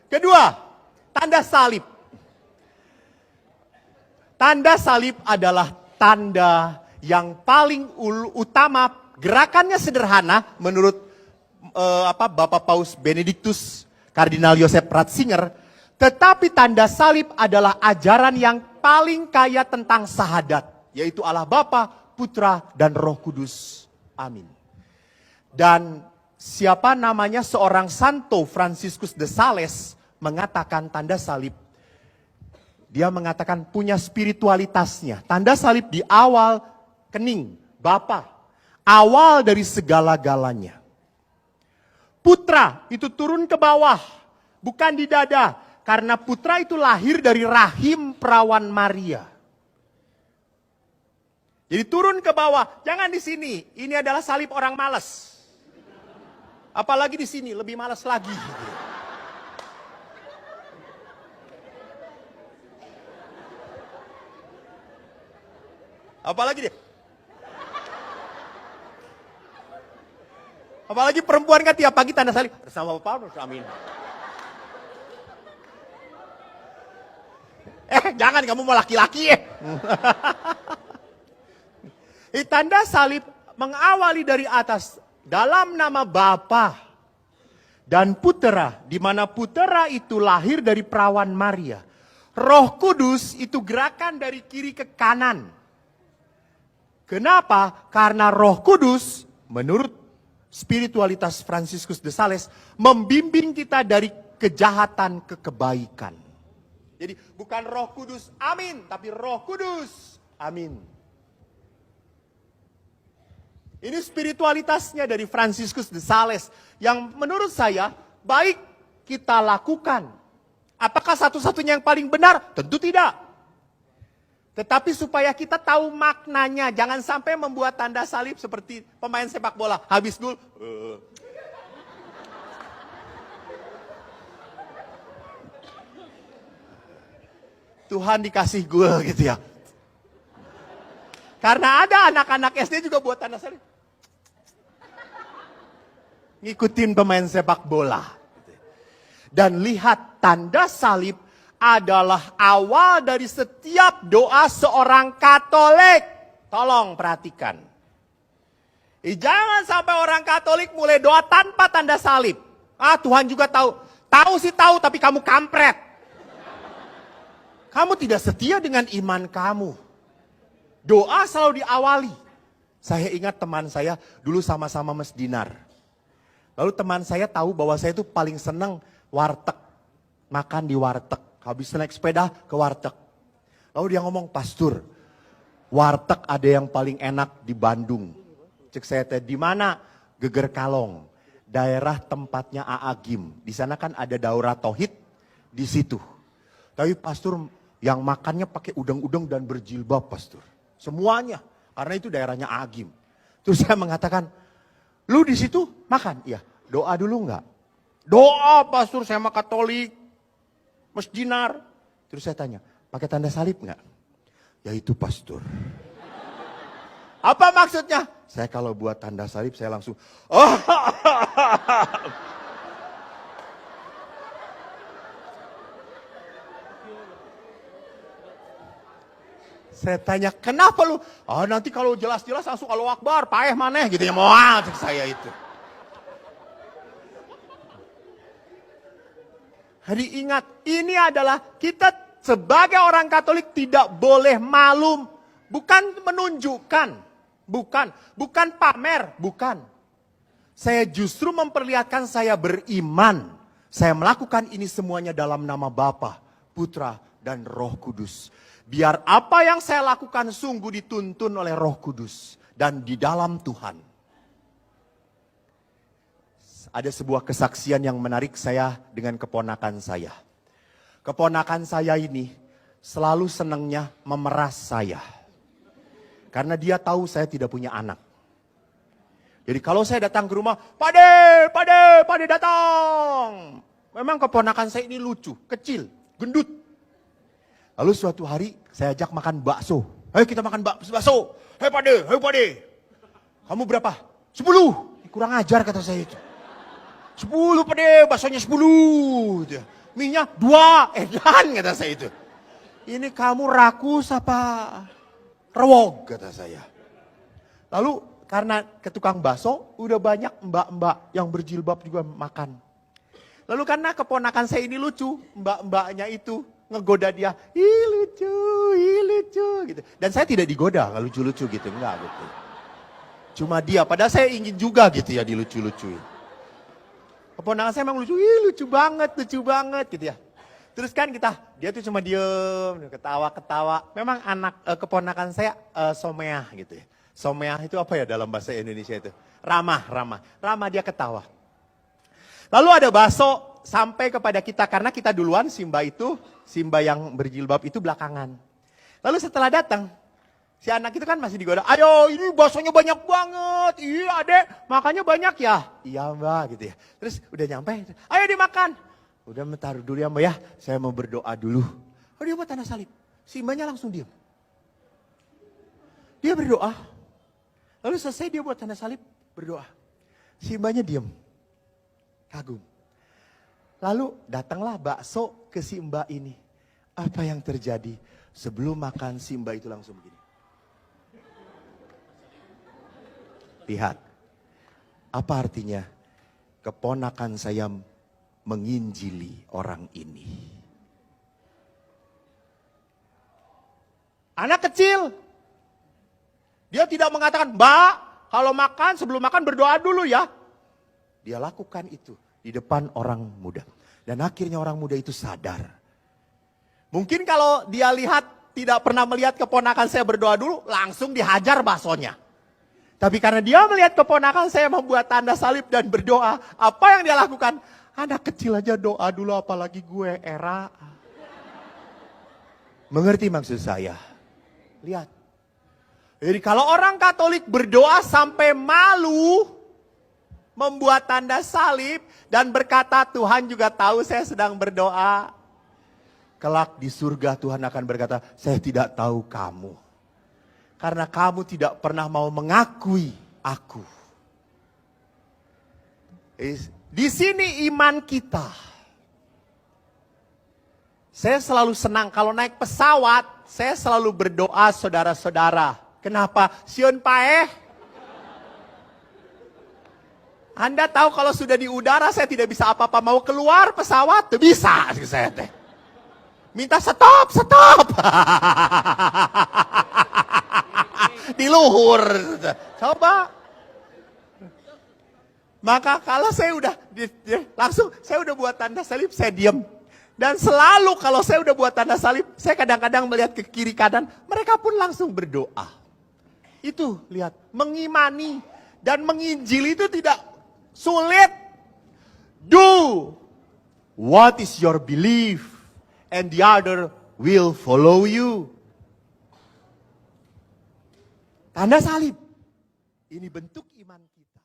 Kedua, tanda salib. Tanda salib adalah tanda yang paling utama, gerakannya sederhana menurut Bapak Paus Benediktus Kardinal Joseph Ratzinger, tetapi tanda salib adalah ajaran yang paling kaya tentang sahadat, yaitu Allah Bapa, Putra, dan Roh Kudus. Amin. Dan siapa namanya seorang Santo Franciscus de Sales mengatakan tanda salib, dia mengatakan punya spiritualitasnya. Tanda salib di awal kening, Bapa, awal dari segala-galanya. Putra itu turun ke bawah, bukan di dada. Karena putra itu lahir dari rahim perawan Maria. Jadi turun ke bawah, jangan di sini. Ini adalah salib orang malas. Apalagi di sini, lebih malas lagi. Apalagi dia. Apalagi perempuan kan tiap pagi tanda salib. Bersama Bapak, amin. Jangan kamu mau laki-laki . Tanda salib mengawali dari atas. Dalam nama Bapa dan Putera. Di mana Putera itu lahir dari perawan Maria. Roh Kudus itu gerakan dari kiri ke kanan. Kenapa? Karena Roh Kudus menurut spiritualitas Franciscus de Sales membimbing kita dari kejahatan ke kebaikan. Jadi bukan Roh Kudus, amin, tapi Roh Kudus, amin. Ini spiritualitasnya dari Franciscus de Sales yang menurut saya baik kita lakukan. Apakah satu-satunya yang paling benar? Tentu tidak. Tetapi supaya kita tahu maknanya, jangan sampai membuat tanda salib seperti pemain sepak bola. Habis gol, Tuhan dikasih gol gitu ya. Karena ada anak-anak SD juga buat tanda salib. Ngikutin pemain sepak bola. Dan lihat tanda salib adalah awal dari setiap doa seorang Katolik. Tolong perhatikan. Jangan sampai orang Katolik mulai doa tanpa tanda salib. Tuhan juga tahu. Tahu sih tahu, tapi kamu kampret. Kamu tidak setia dengan iman kamu. Doa selalu diawali. Saya ingat teman saya dulu sama-sama Mas Dinar. Lalu teman saya tahu bahwa saya itu paling senang warteg. Makan di warteg. Habis naik sepeda ke warteg. Lalu dia ngomong, Pastur, warteg ada yang paling enak di Bandung. Cek saya teh, di mana? Geger Kalong. Daerah tempatnya Aagim. Di sana kan ada Daurah Tauhid di situ. Tapi Pastur yang makannya pakai udang-udang dan berjilbab, Pastur. Semuanya. Karena itu daerahnya Aagim. Terus saya mengatakan, lu di situ makan? Iya. Doa dulu enggak? Doa, Pastur, saya mah Katolik. Mas Dinar. Terus saya tanya, pakai tanda salib enggak? Ya itu, Pastur. Apa maksudnya? Saya kalau buat tanda salib saya langsung Saya tanya, kenapa lu? Nanti kalau jelas-jelas langsung Allahu Akbar, paeh maneh gitu ya. Moal cek saya itu. Jadi ingat, ini adalah kita sebagai orang Katolik tidak boleh malu. Bukan menunjukkan, bukan pamer, bukan. Saya justru memperlihatkan saya beriman. Saya melakukan ini semuanya dalam nama Bapa, Putra, dan Roh Kudus. Biar apa yang saya lakukan sungguh dituntun oleh Roh Kudus dan di dalam Tuhan. Ada sebuah kesaksian yang menarik saya dengan keponakan saya. Keponakan saya ini selalu senangnya memeras saya. Karena dia tahu saya tidak punya anak. Jadi kalau saya datang ke rumah, Pade datang. Memang keponakan saya ini lucu, kecil, gendut. Lalu suatu hari saya ajak makan bakso. Ayo kita makan bakso. Hei Pade. Kamu berapa? 10. Kurang ajar kata saya itu. 10 Pade, baksonya 10. Minyak 2, edan kata saya itu. Ini kamu rakus apa rewog kata saya. Lalu karena ke tukang bakso udah banyak mbak-mbak yang berjilbab juga makan. Lalu karena keponakan saya ini lucu, mbak-mbaknya itu ngegoda dia, ih lucu gitu. Dan saya tidak digoda, nggak lucu-lucu gitu, enggak gitu. Cuma dia, padahal saya ingin juga gitu ya dilucu-lucuin. Keponakan saya emang lucu, ih lucu banget gitu ya. Terus kan dia tuh cuma diem, ketawa-ketawa. Memang keponakan saya someah gitu ya. Someah itu apa ya dalam bahasa Indonesia itu? Ramah dia ketawa. Lalu ada bakso sampai kepada kita karena kita duluan, Simba yang berjilbab itu belakangan. Lalu setelah datang, si anak itu kan masih digoda, ayo ini baksonya banyak banget, iya adek makannya banyak ya. Iya mbak gitu ya. Terus udah nyampe, ayo dimakan. Udah taruh dulu ya mbak ya, saya mau berdoa dulu. Oh dia buat tanda salib, Simbanya langsung diam. Dia berdoa, lalu selesai dia buat tanda salib, berdoa. Simbanya diam, kagum. Lalu datanglah bakso ke si mbak ini. Apa yang terjadi? Sebelum makan si mbak itu langsung begini. Lihat, apa artinya keponakan saya menginjili orang ini. Anak kecil, dia tidak mengatakan, mbak kalau makan sebelum makan berdoa dulu ya. Dia lakukan itu di depan orang muda. Dan akhirnya orang muda itu sadar. Mungkin kalau dia lihat, tidak pernah melihat keponakan saya berdoa dulu, langsung dihajar baksonya. Tapi karena dia melihat keponakan saya membuat tanda salib dan berdoa, apa yang dia lakukan? Anak kecil aja doa dulu, apalagi gue, era. Mengerti maksud saya? Lihat. Jadi kalau orang Katolik berdoa sampai malu, membuat tanda salib dan berkata Tuhan juga tahu saya sedang berdoa. Kelak di surga Tuhan akan berkata, saya tidak tahu kamu. Karena kamu tidak pernah mau mengakui aku. Di sini iman kita. Saya selalu senang kalau naik pesawat, saya selalu berdoa saudara-saudara. Kenapa? Sion paeh. Anda tahu kalau sudah di udara saya tidak bisa apa-apa. Mau keluar pesawat, tidak bisa. Saya teh. Minta stop. Di luhur. Coba. Maka kalau saya udah, langsung saya udah buat tanda salib, saya diam. Dan selalu kalau saya udah buat tanda salib, saya kadang-kadang melihat ke kiri kanan, mereka pun langsung berdoa. Itu lihat, mengimani dan menginjili itu tidak sulit. Do what is your belief and the other will follow you. Tanda salib. Ini bentuk iman kita.